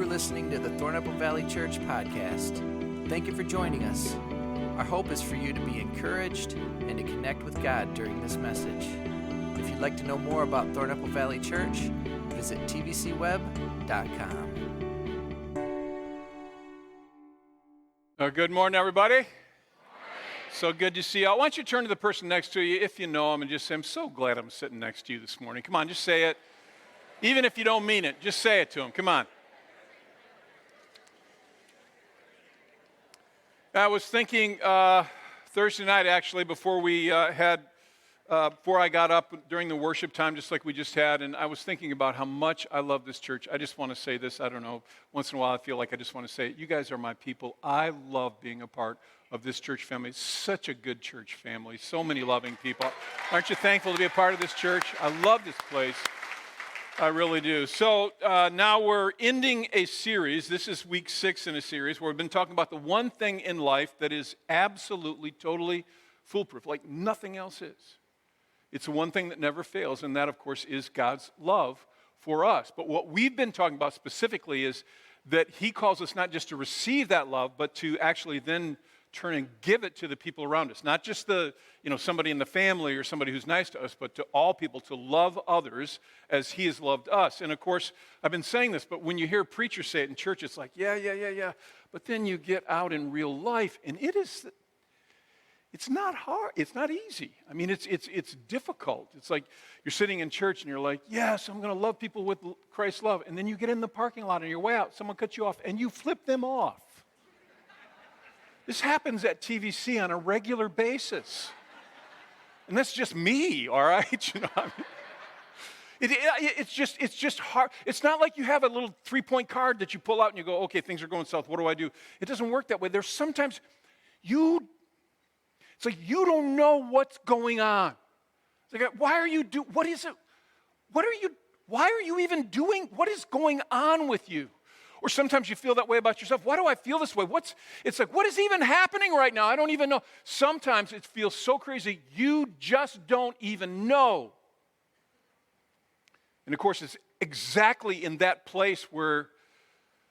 are listening to the Thornapple Valley Church podcast. Thank you for joining us. Our hope is for you to be encouraged and to connect with God during this message. If you'd like to know more about Thornapple Valley Church, visit tvcweb.com. Good morning, everybody. So good to see you. I want you to turn to the person next to you, if you know him, and just say, I'm so glad I'm sitting next to you this morning. Come on, just say it. Even if you don't mean it, just say it to him. Come on. I was thinking Thursday night, actually, before I got up during the worship time, just like we just had, and I was thinking about how much I love this church. I just want to say this. I don't know. Once in a while, I feel like I just want to say it. You guys are my people. I love being a part of this church family. It's such a good church family. So many loving people. Aren't you thankful to be a part of this church? I love this place. I really do. So now we're ending a series. This is week 6 in a series where we've been talking about the one thing in life that is absolutely, totally foolproof, like nothing else is. It's the one thing that never fails, and that, of course, is God's love for us. But what we've been talking about specifically is that He calls us not just to receive that love, but to actually then turn and give it to the people around us. Not just somebody in the family or somebody who's nice to us, but to all people, to love others as He has loved us. And of course, I've been saying this, but when you hear preachers say it in church, it's like, yeah. But then you get out in real life, and it's not hard. It's not easy. I mean, it's difficult. It's like you're sitting in church and you're like, yes, I'm going to love people with Christ's love. And then you get in the parking lot on your way out, someone cuts you off, and you flip them off. This happens at TVC on a regular basis. And that's just me, all right? It's just hard. It's not like you have a little 3-point card that you pull out and you go, okay, things are going south. What do I do? It doesn't work that way. There's sometimes it's like you don't know what's going on. It's like, why are you even doing, what is going on with you? Or sometimes you feel that way about yourself. Why do I feel this way? It's like, what is even happening right now? I don't even know. Sometimes it feels so crazy, you just don't even know. And of course, it's exactly in that place where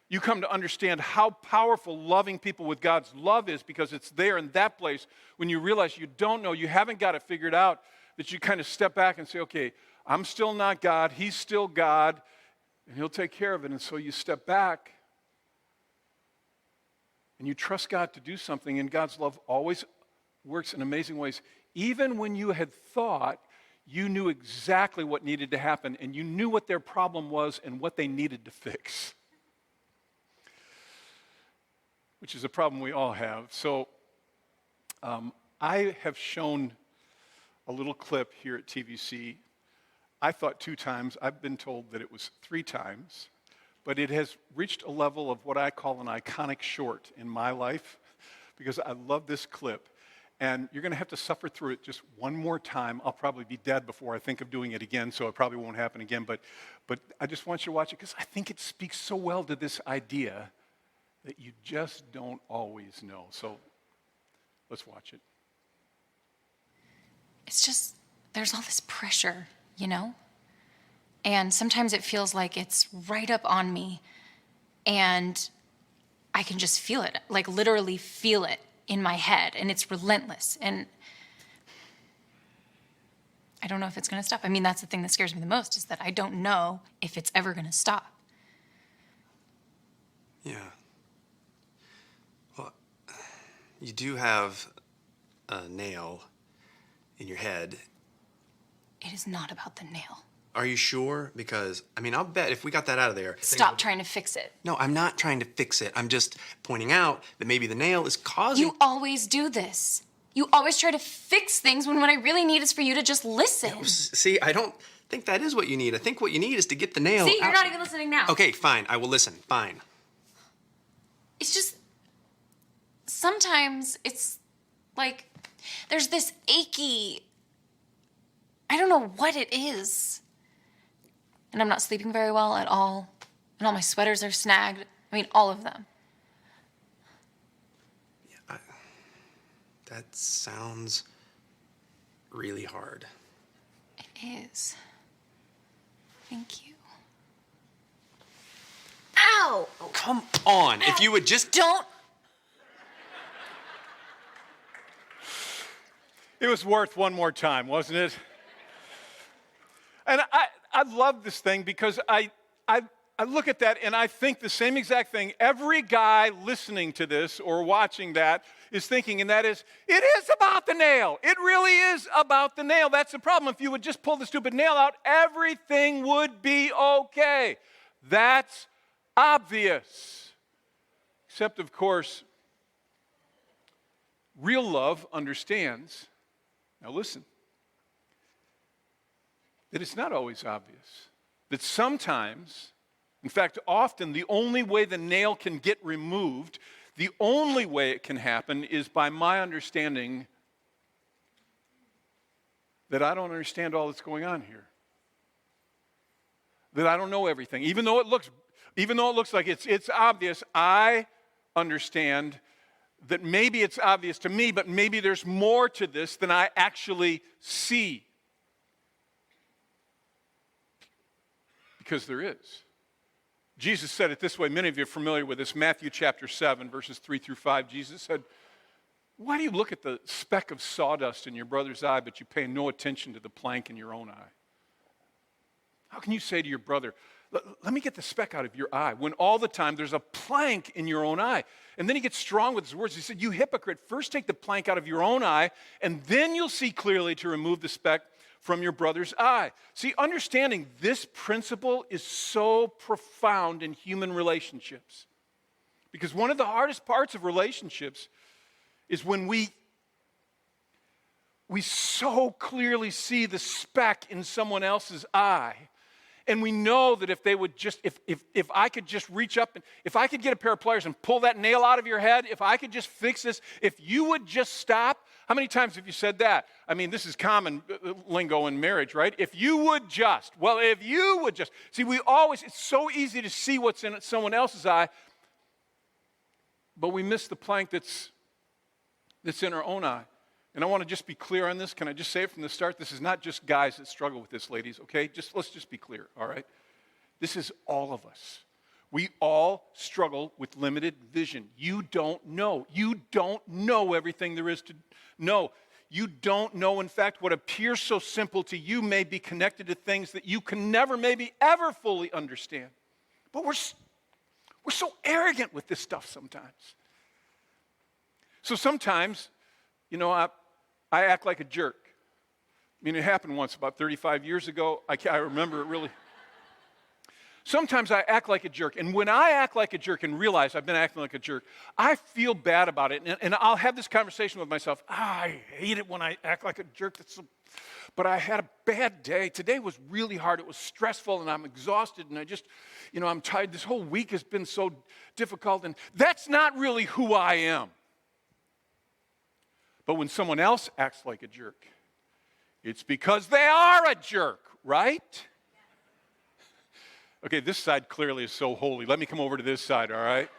you come to understand how powerful loving people with God's love is, because it's there in that place when you realize you don't know, you haven't got it figured out, that you kind of step back and say, okay, I'm still not God, He's still God, and He'll take care of it. And so you step back and you trust God to do something, and God's love always works in amazing ways. Even when you had thought you knew exactly what needed to happen, and you knew what their problem was and what they needed to fix. Which is a problem we all have. So I have shown a little clip here at TVC. I thought 2 times. I've been told that it was 3 times. But it has reached a level of what I call an iconic short in my life, because I love this clip. And you're going to have to suffer through it just one more time. I'll probably be dead before I think of doing it again, so it probably won't happen again. But I just want you to watch it, because I think it speaks so well to this idea that you just don't always know. So let's watch it. It's just, there's all this pressure, And sometimes it feels like it's right up on me, and I can just feel it, like literally feel it in my head, and it's relentless. And I don't know if it's going to stop. I mean, that's the thing that scares me the most, is that I don't know if it's ever going to stop. Yeah. Well, you do have a nail in your head. It is not about the nail. Are you sure? Because, I'll bet if we got that out of there... Stop trying to fix it. No, I'm not trying to fix it. I'm just pointing out that maybe the nail is causing... You always do this. You always try to fix things when what I really need is for you to just listen. No, see, I don't think that is what you need. I think what you need is to get the nail See, you're out. not even listening now. Okay, fine. I will listen. Fine. It's just... Sometimes it's like there's this achy... I don't know what it is. And I'm not sleeping very well at all. And all my sweaters are snagged. All of them. Yeah, that sounds really hard. It is. Thank you. Ow! Come on. If you would just... Don't. It was worth one more time, wasn't it? And I love this thing because I look at that and I think the same exact thing. Every guy listening to this or watching that is thinking, and that is, it is about the nail. It really is about the nail. That's the problem. If you would just pull the stupid nail out, everything would be okay. That's obvious. Except, of course, real love understands, now listen, that it's not always obvious. That sometimes, in fact, often the only way the nail can get removed, the only way it can happen is by my understanding that I don't understand all that's going on here. That I don't know everything. Even though it looks like it's obvious, I understand that maybe it's obvious to me, but maybe there's more to this than I actually see. Because there is. Jesus said it this way. Many of you are familiar with this. Matthew chapter 7, verses 3 through 5. Jesus said, why do you look at the speck of sawdust in your brother's eye, but you pay no attention to the plank in your own eye? How can you say to your brother, let me get the speck out of your eye, when all the time there's a plank in your own eye? And then he gets strong with his words. He said, you hypocrite, first take the plank out of your own eye, and then you'll see clearly to remove the speck from your brother's eye. See, understanding this principle is so profound in human relationships. Because one of the hardest parts of relationships is when we so clearly see the speck in someone else's eye. And we know that if they would just, if I could just reach up and if I could get a pair of pliers and pull that nail out of your head, if I could just fix this, if you would just stop. How many times have you said that? I mean, this is common lingo in marriage, right? If you would just. Well, if you would just. See, it's so easy to see what's in someone else's eye, but we miss the plank that's in our own eye. And I want to just be clear on this. Can I just say it from the start? This is not just guys that struggle with this, ladies, okay? Let's just be clear, all right? This is all of us. We all struggle with limited vision. You don't know. You don't know everything there is to know. You don't know, in fact, what appears so simple to you may be connected to things that you can never, maybe ever fully understand. But we're so arrogant with this stuff sometimes. So sometimes, I act like a jerk. I mean, it happened once about 35 years ago. I remember it really. Sometimes I act like a jerk. And when I act like a jerk and realize I've been acting like a jerk, I feel bad about it. And I'll have this conversation with myself. I hate it when I act like a jerk. But I had a bad day. Today was really hard. It was stressful, and I'm exhausted. And I just, I'm tired. This whole week has been so difficult. And that's not really who I am. But when someone else acts like a jerk, it's because they are a jerk, right? Okay, this side clearly is so holy. Let me come over to this side, all right?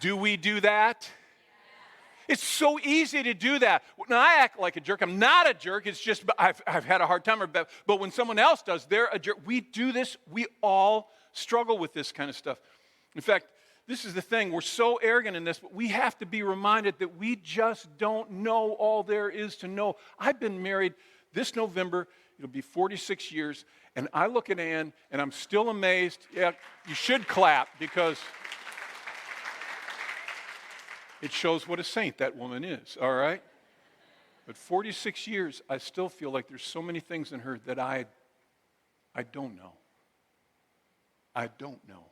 Do we do that? It's so easy to do that. When I act like a jerk, I'm not a jerk. It's just I've had a hard time. But when someone else does, they're a jerk. We do this. We all struggle with this kind of stuff. In fact, this is the thing. We're so arrogant in this, but we have to be reminded that we just don't know all there is to know. I've been married this November. It'll be 46 years. And I look at Ann, and I'm still amazed. Yeah, you should clap because it shows what a saint that woman is, all right? But 46 years, I still feel like there's so many things in her that I don't know. I don't know.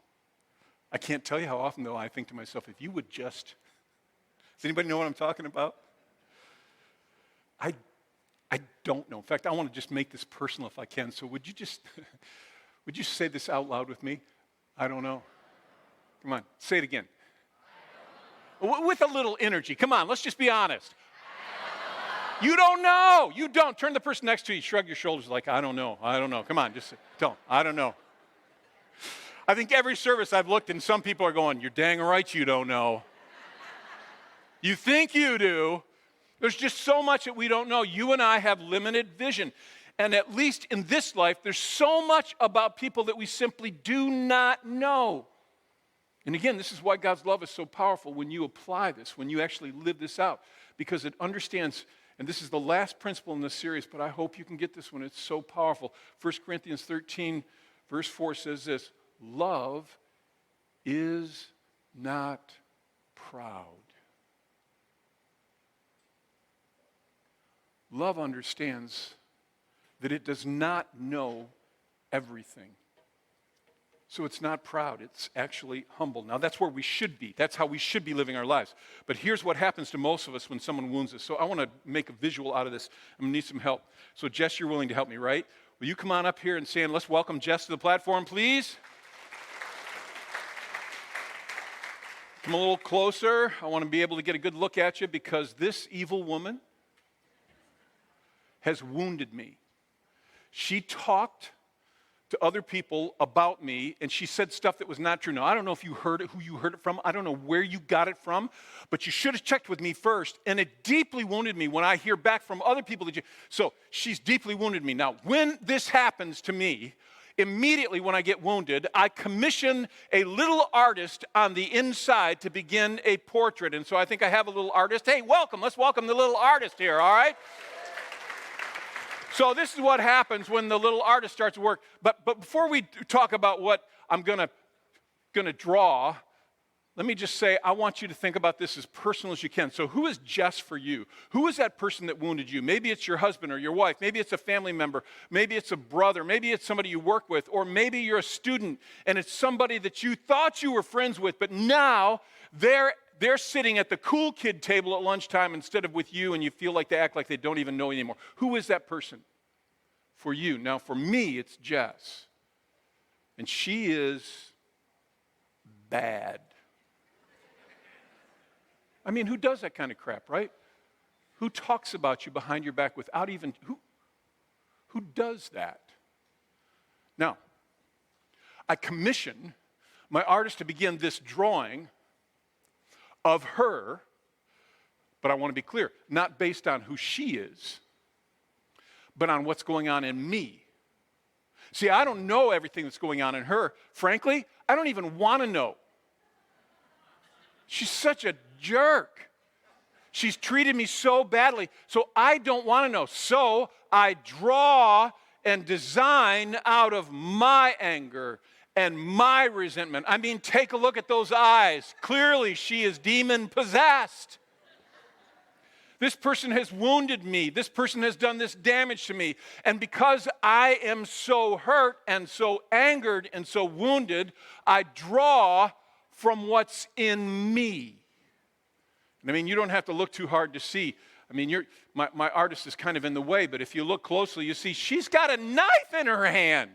I can't tell you how often, though, I think to myself, if you would just, does anybody know what I'm talking about? I don't know. In fact, I want to just make this personal if I can. So would you say this out loud with me? I don't know. Come on, say it again. With a little energy. Come on, let's just be honest. You don't know. You don't. Turn to the person next to you, shrug your shoulders like, I don't know. Come on, just tell them, I don't know. I think every service I've looked and some people are going, you're dang right you don't know. You think you do. There's just so much that we don't know. You and I have limited vision. And at least in this life, there's so much about people that we simply do not know. And again, this is why God's love is so powerful when you apply this, when you actually live this out, because it understands, and this is the last principle in this series, but I hope you can get this one. It's so powerful. 1 Corinthians 13, verse 4 says this: love is not proud. Love understands that it does not know everything. So it's not proud, it's actually humble. Now that's where we should be. That's how we should be living our lives. But here's what happens to most of us when someone wounds us. So I want to make a visual out of this. I'm going to need some help. So Jess, you're willing to help me, right? Will you come on up here and stand? Let's welcome Jess to the platform, please. Come a little closer. I want to be able to get a good look at you because this evil woman has wounded me. She talked to other people about me, and she said stuff that was not true. Now, I don't know if you heard it, who you heard it from. I don't know where you got it from, but you should have checked with me first, and it deeply wounded me when I hear back from other people that so she's deeply wounded me. Now, when this happens to me, immediately when I get wounded, I commission a little artist on the inside to begin a portrait, and so I think I have a little artist. Hey, welcome. Let's welcome the little artist here, all right? So this is what happens when the little artist starts to work. But before we talk about what I'm gonna draw, let me just say I want you to think about this as personal as you can. So who is Jess for you? Who is that person that wounded you? Maybe it's your husband or your wife. Maybe it's a family member. Maybe it's a brother. Maybe it's somebody you work with. Or maybe you're a student and it's somebody that you thought you were friends with, but now they're sitting at the cool kid table at lunchtime instead of with you, and you feel like they act like they don't even know you anymore. Who is that person for you? Now, for me, it's Jess. And she is bad. I mean, who does that kind of crap, right? Who talks about you behind your back without even, who does that? Now, I commission my artist to begin this drawing of her, but I want to be clear, not based on who she is, but on what's going on in me. See, I don't know everything that's going on in her. Frankly, I don't even want to know. She's such a jerk. She's treated me so badly, so I don't want to know. So I draw and design out of my anger and my resentment. I mean, take a look at those eyes. Clearly, she is demon-possessed. This person has wounded me. This person has done this damage to me. And because I am so hurt and so angered and so wounded, I draw from what's in me. And I mean, you don't have to look too hard to see. I mean, my artist is kind of in the way, but if you look closely, you see she's got a knife in her hand.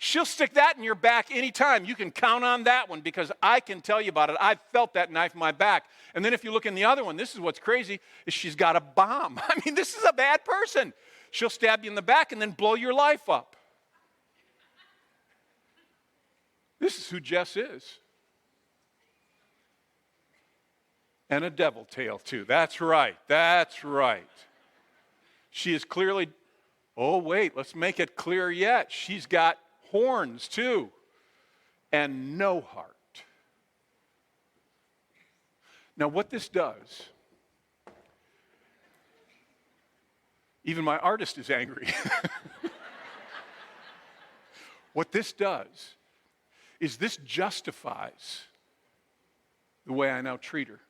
She'll stick that in your back anytime. You can count on that one because I can tell you about it. I've felt that knife in my back. And then if you look in the other one, this is what's crazy, is she's got a bomb. I mean, this is a bad person. She'll stab you in the back and then blow your life up. This is who Jess is. And a devil tail too. That's right. That's right. She is clearly, oh wait, let's make it clear yet. She's got horns too, and no heart. Now what this does, even my artist is angry. What this does is this justifies the way I now treat her,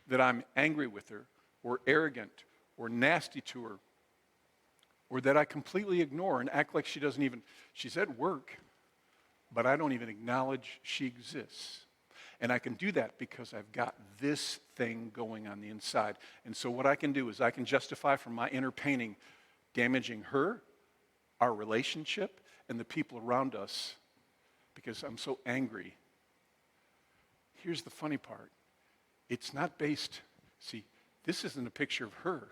that I'm angry with her, or arrogant, or nasty to her, or that I completely ignore and act like she doesn't even, she's at work, but I don't even acknowledge she exists. And I can do that because I've got this thing going on the inside. And so what I can do is I can justify from my inner painting damaging her, our relationship, and the people around us because I'm so angry. Here's the funny part. It's not based, see, this isn't a picture of her.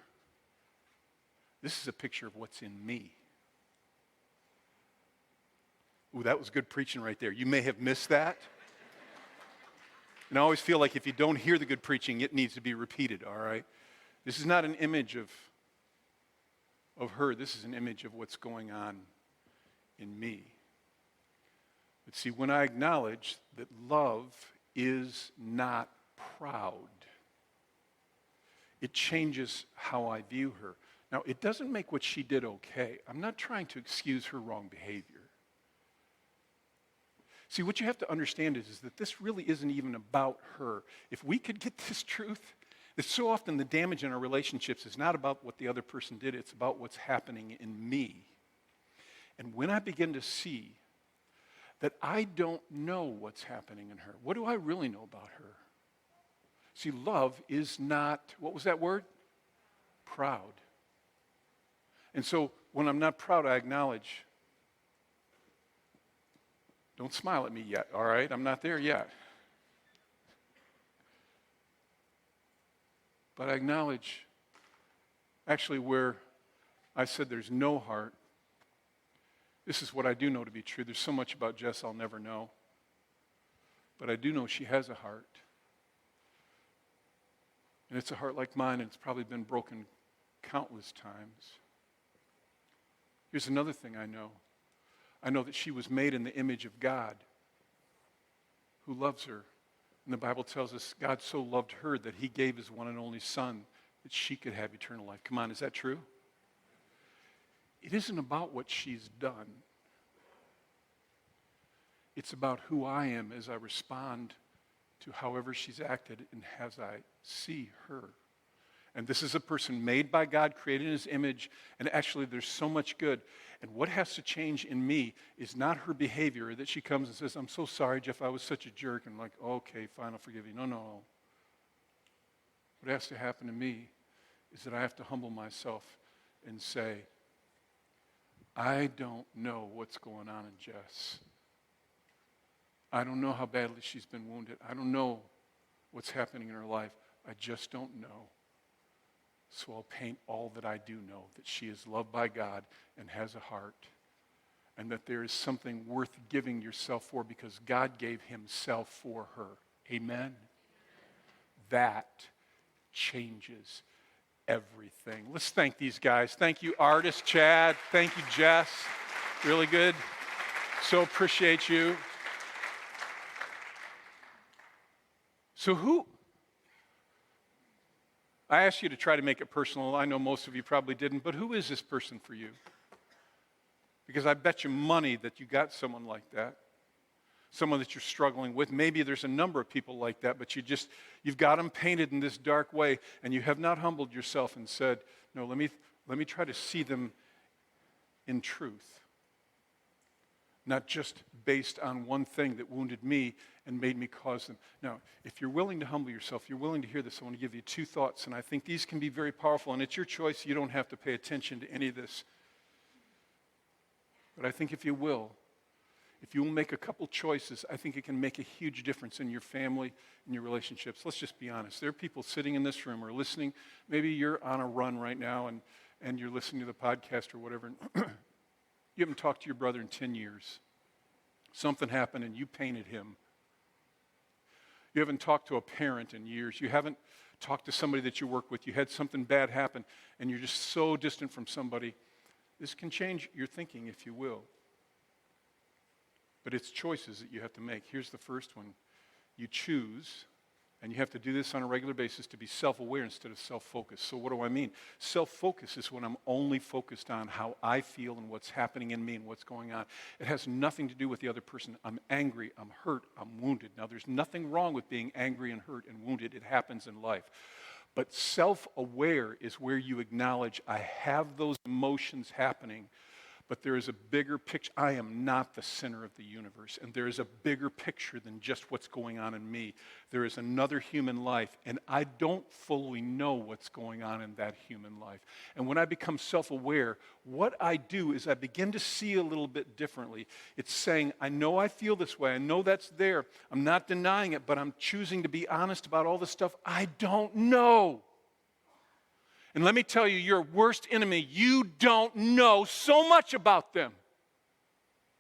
This is a picture of what's in me. Ooh, that was good preaching right there. You may have missed that. And I always feel like if you don't hear the good preaching, it needs to be repeated, all right? This is not an image of of her. This is an image of what's going on in me. But see, when I acknowledge that love is not proud, it changes how I view her. Now, it doesn't make what she did okay. I'm not trying to excuse her wrong behavior. See, what you have to understand is that this really isn't even about her. If we could get this truth, that so often the damage in our relationships is not about what the other person did, it's about what's happening in me. And when I begin to see that I don't know what's happening in her, what do I really know about her? See, love is not, what was that word? Proud. And so when I'm not proud, I acknowledge. Don't smile at me yet, all right? I'm not there yet. But I acknowledge, actually, where I said there's no heart, this is what I do know to be true. There's so much about Jess I'll never know. But I do know she has a heart. And it's a heart like mine, and it's probably been broken countless times. Here's another thing I know. I know that she was made in the image of God, who loves her. And the Bible tells us God so loved her that he gave his one and only son that she could have eternal life. Come on, is that true? It isn't about what she's done. It's about who I am as I respond to however she's acted and as I see her. And this is a person made by God, created in his image, and actually there's so much good. And what has to change in me is not her behavior, that she comes and says, I'm so sorry, Jeff, I was such a jerk. And I'm like, okay, fine, I'll forgive you. No. What has to happen to me is that I have to humble myself and say, I don't know what's going on in Jess. I don't know how badly she's been wounded. I don't know what's happening in her life. I just don't know. So I'll paint all that I do know, that she is loved by God and has a heart, and that there is something worth giving yourself for because God gave himself for her. Amen? That changes everything. Let's thank these guys. Thank you, artist Chad. Thank you, Jess. Really good. So appreciate you. So I asked you to try to make it personal. I know most of you probably didn't, but who is this person for you? Because I bet you money that you got someone like that, someone that you're struggling with. Maybe there's a number of people like that, but you've got them painted in this dark way, and you have not humbled yourself and said, no, let me try to see them in truth. Not just based on one thing that wounded me and made me cause them. Now, if you're willing to humble yourself, you're willing to hear this, I want to give you 2 thoughts, and I think these can be very powerful, and it's your choice. You don't have to pay attention to any of this. But I think if you will make a couple choices, I think it can make a huge difference in your family and your relationships. Let's just be honest. There are people sitting in this room or listening. Maybe you're on a run right now, and you're listening to the podcast or whatever, and you haven't talked to your brother in 10 years. Something happened and you painted him. You haven't talked to a parent in years. You haven't talked to somebody that you work with. You had something bad happen and you're just so distant from somebody. This can change your thinking, if you will. But it's choices that you have to make. Here's the first one. You choose, and you have to do this on a regular basis, to be self-aware instead of self-focused. So what do I mean? Self-focus is when I'm only focused on how I feel and what's happening in me and what's going on. It has nothing to do with the other person. I'm angry, I'm hurt, I'm wounded. Now, there's nothing wrong with being angry and hurt and wounded. It happens in life. But self-aware is where you acknowledge, I have those emotions happening, but there is a bigger picture. I am not the center of the universe, and there is a bigger picture than just what's going on in me. There is another human life, and I don't fully know what's going on in that human life. And when I become self-aware, what I do is I begin to see a little bit differently. It's saying, I know I feel this way. I know that's there. I'm not denying it, but I'm choosing to be honest about all the stuff I don't know. And let me tell you, your worst enemy, you don't know so much about them.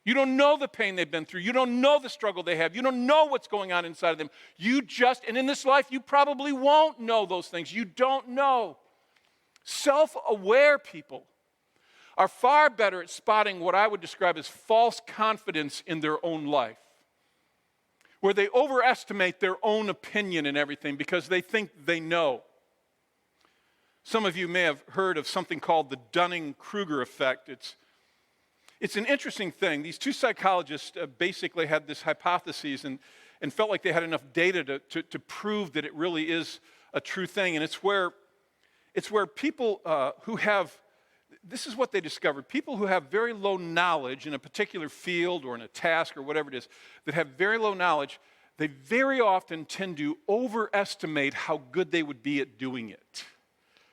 You don't know the pain they've been through. You don't know the struggle they have. You don't know what's going on inside of them. And in this life, you probably won't know those things. You don't know. Self-aware people are far better at spotting what I would describe as false confidence in their own life, where they overestimate their own opinion and everything because they think they know. Some of you may have heard of something called the Dunning-Kruger effect. It's an interesting thing. These two psychologists basically had this hypothesis and felt like they had enough data to prove that it really is a true thing. And it's where people who have, this is what they discovered, people who have very low knowledge in a particular field or in a task or whatever it is, that have very low knowledge, they very often tend to overestimate how good they would be at doing it.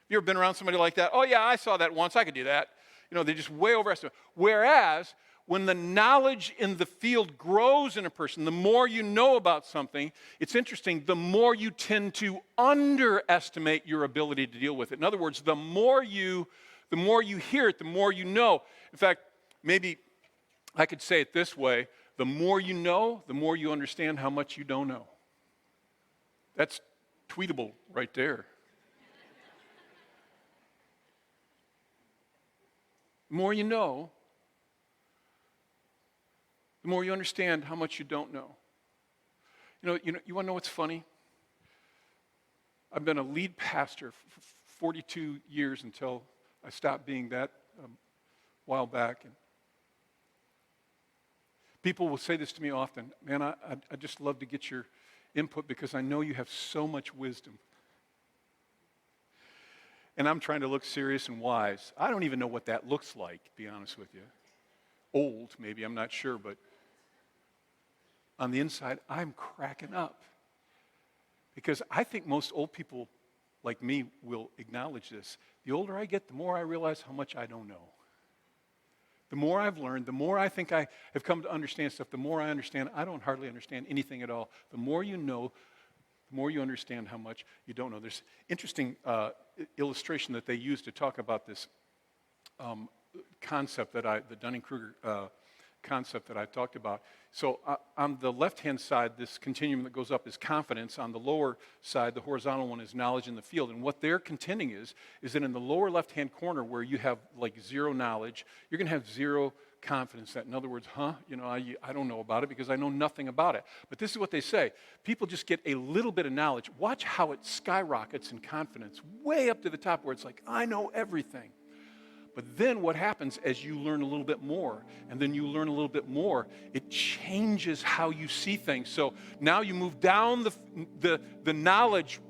You ever been around somebody like that? Oh yeah, I saw that once, I could do that. You know, they just way overestimate. Whereas, when the knowledge in the field grows in a person, the more you know about something, it's interesting, the more you tend to underestimate your ability to deal with it. In other words, the more you hear it, the more you know. In fact, maybe I could say it this way, the more you know, the more you understand how much you don't know. That's tweetable right there. The more you know, the more you understand how much you don't know. You want to know what's funny? I've been a lead pastor for 42 years until I stopped being that a while back. And people will say this to me often, man, I just love to get your input because I know you have so much wisdom. And I'm trying to look serious and wise. I don't even know what that looks like, to be honest with you. Old, maybe, I'm not sure, but on the inside, I'm cracking up. Because I think most old people like me will acknowledge this. The older I get, the more I realize how much I don't know. The more I've learned, the more I think I have come to understand stuff, the more I understand I don't hardly understand anything at all. The more you know, the more you understand how much you don't know. There's interesting illustration that they use to talk about this concept the Dunning-Kruger concept that I talked about. So on the left-hand side, this continuum that goes up is confidence. On the lower side, the horizontal one is knowledge in the field. And what they're contending is that in the lower left-hand corner where you have like zero knowledge, you're going to have zero confidence. That, in other words, I don't know about it because I know nothing about it. But this is what they say. People just get a little bit of knowledge. Watch how it skyrockets in confidence way up to the top where it's like, I know everything. But then what happens as you learn a little bit more, and then you learn a little bit more, it changes how you see things. So now you move down the knowledge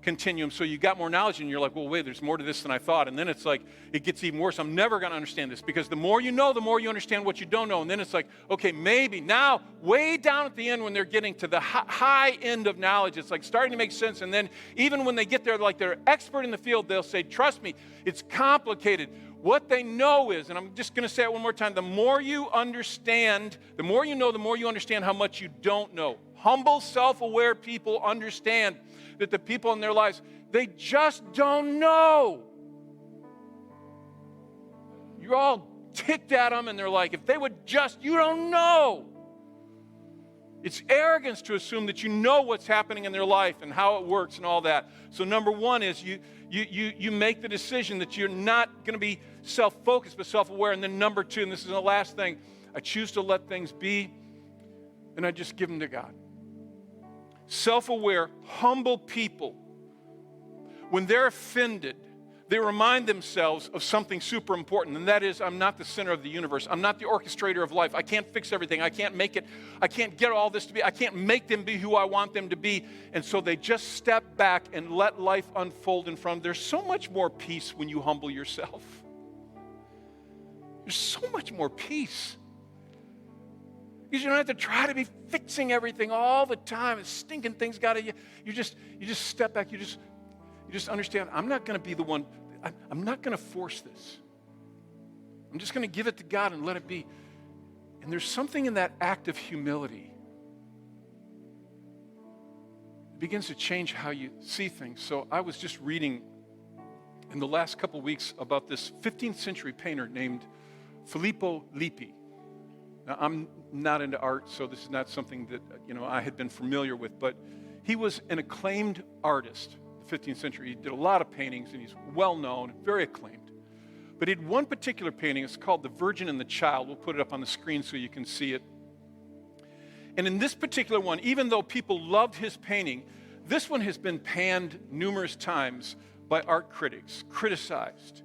continuum, so you got more knowledge, and you're like, well, wait, there's more to this than I thought. And then it's like, it gets even worse. I'm never going to understand this, because the more you know, the more you understand what you don't know. And then it's like, okay, maybe now, way down at the end when they're getting to the high end of knowledge, it's like starting to make sense. And then even when they get there, like they're expert in the field, they'll say, trust me, it's complicated. What they know is, and I'm just going to say it one more time, the more you understand, the more you know, the more you understand how much you don't know. Humble, self-aware people understand that the people in their lives, they just don't know. You're all ticked at them, and they're like, if they would just, you don't know. It's arrogance to assume that you know what's happening in their life and how it works and all that. So number one is you make the decision that you're not going to be self-focused but self-aware. And then number two, and this is the last thing, I choose to let things be, and I just give them to God. Self-aware, humble people, when they're offended, they remind themselves of something super important, and that is, I'm not the center of the universe. I'm not the orchestrator of life. I can't fix everything. I can't make it. I can't get all this to be. I can't make them be who I want them to be. And so they just step back and let life unfold in front of them. There's so much more peace when you humble yourself. There's so much more peace. Because you don't have to try to be fixing everything all the time. And stinking things got to you. You just step back. You just understand, I'm not going to be the one, I'm not going to force this. I'm just going to give it to God and let it be. And there's something in that act of humility. It begins to change how you see things. So I was just reading in the last couple weeks about this 15th century painter named Filippo Lippi. Now, I'm not into art, so this is not something that I had been familiar with, but he was an acclaimed artist. 15th century. He did a lot of paintings, and he's well known, very acclaimed. But he had one particular painting. It's called The Virgin and the Child. We'll put it up on the screen so you can see it. And in this particular one, even though people loved his painting, this one has been panned numerous times by art critics, criticized,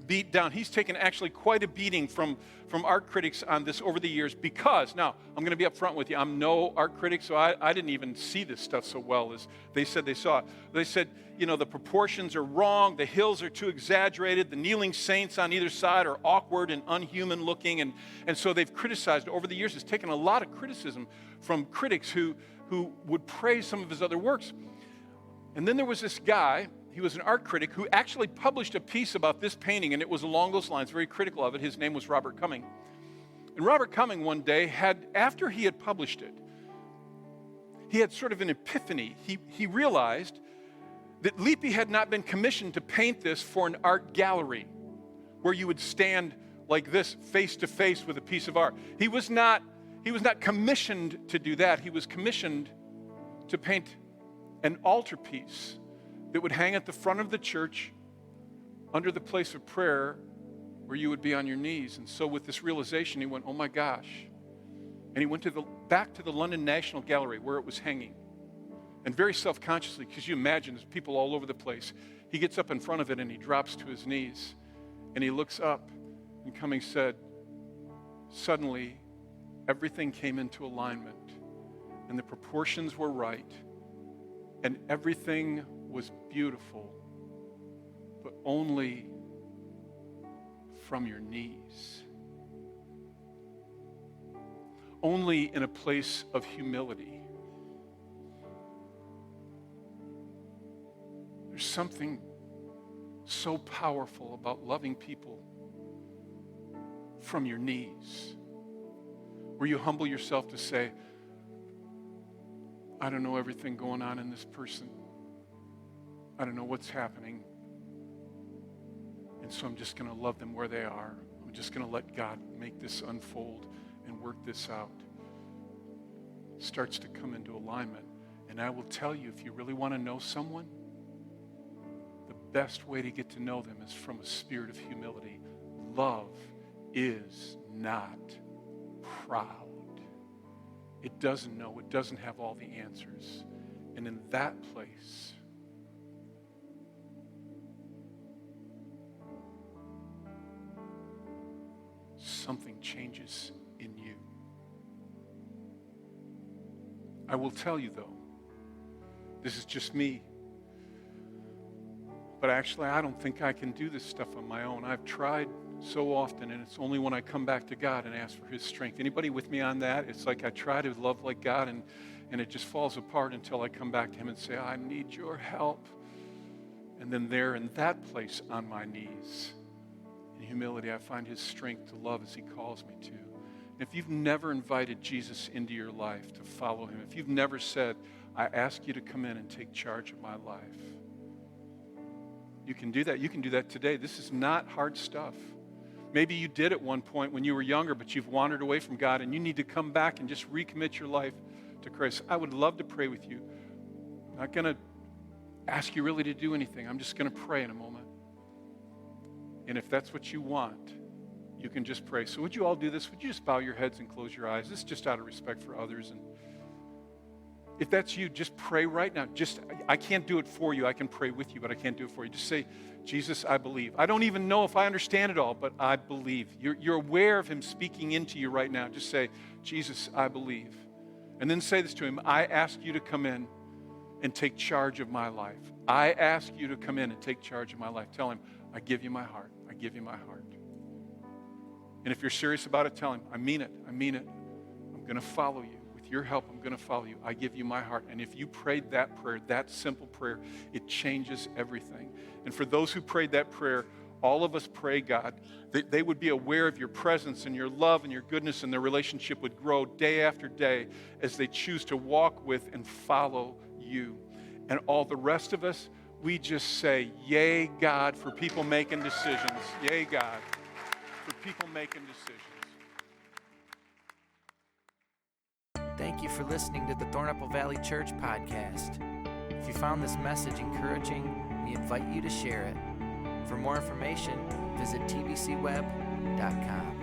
beat down. He's taken actually quite a beating from art critics on this over the years because, now, I'm going to be up front with you. I'm no art critic, so I didn't even see this stuff so well as they said they saw it. They said, the proportions are wrong, the hills are too exaggerated, the kneeling saints on either side are awkward and unhuman looking, and so they've criticized. Over the years, it's taken a lot of criticism from critics who would praise some of his other works. And then there was this guy, he was an art critic, who actually published a piece about this painting, and it was along those lines, very critical of it. His name was Robert Cumming. And Robert Cumming one day after he had published it, he had sort of an epiphany. He realized that Lippi had not been commissioned to paint this for an art gallery where you would stand like this face to face with a piece of art. He was not commissioned to do that. He was commissioned to paint an altarpiece that would hang at the front of the church under the place of prayer where you would be on your knees. And so with this realization, he went, oh my gosh. And he went back to the London National Gallery where it was hanging. And very self-consciously, because you imagine there's people all over the place, he gets up in front of it and he drops to his knees. And he looks up, and Cumming said, suddenly everything came into alignment. And the proportions were right. And everything was beautiful, but only from your knees. Only in a place of humility. There's something so powerful about loving people from your knees, where you humble yourself to say, I don't know everything going on in this person. I don't know what's happening. And so I'm just going to love them where they are. I'm just going to let God make this unfold and work this out. It starts to come into alignment. And I will tell you, if you really want to know someone, the best way to get to know them is from a spirit of humility. Love is not proud. It doesn't know. It doesn't have all the answers. And in that place, something changes in you. I will tell you, though, this is just me. But actually, I don't think I can do this stuff on my own. I've tried so often, and it's only when I come back to God and ask for his strength. Anybody with me on that? It's like I try to love like God, and it just falls apart until I come back to him and say, I need your help. And then there in that place on my knees, in humility, I find his strength to love as he calls me to. And if you've never invited Jesus into your life to follow him, if you've never said, I ask you to come in and take charge of my life, you can do that. You can do that today. This is not hard stuff. Maybe you did at one point when you were younger, but you've wandered away from God and you need to come back and just recommit your life to Christ. I would love to pray with you. I'm not going to ask you really to do anything. I'm just going to pray in a moment. And if that's what you want, you can just pray. So would you all do this? Would you just bow your heads and close your eyes? This is just out of respect for others. And if that's you, just pray right now. I can't do it for you. I can pray with you, but I can't do it for you. Just say, Jesus, I believe. I don't even know if I understand it all, but I believe. You're aware of him speaking into you right now. Just say, Jesus, I believe. And then say this to him. I ask you to come in and take charge of my life. I ask you to come in and take charge of my life. Tell him, I give you my heart. I give you my heart. And if you're serious about it, tell him, I mean it. I mean it. I'm going to follow you. With your help, I'm going to follow you. I give you my heart. And if you prayed that prayer, that simple prayer, it changes everything. And for those who prayed that prayer, all of us pray, God, that they would be aware of your presence and your love and your goodness, and their relationship would grow day after day as they choose to walk with and follow you. And all the rest of us, we just say, yay, God, for people making decisions. Yay, God, for people making decisions. Thank you for listening to the Thornapple Valley Church podcast. If you found this message encouraging, we invite you to share it. For more information, visit tvcweb.com.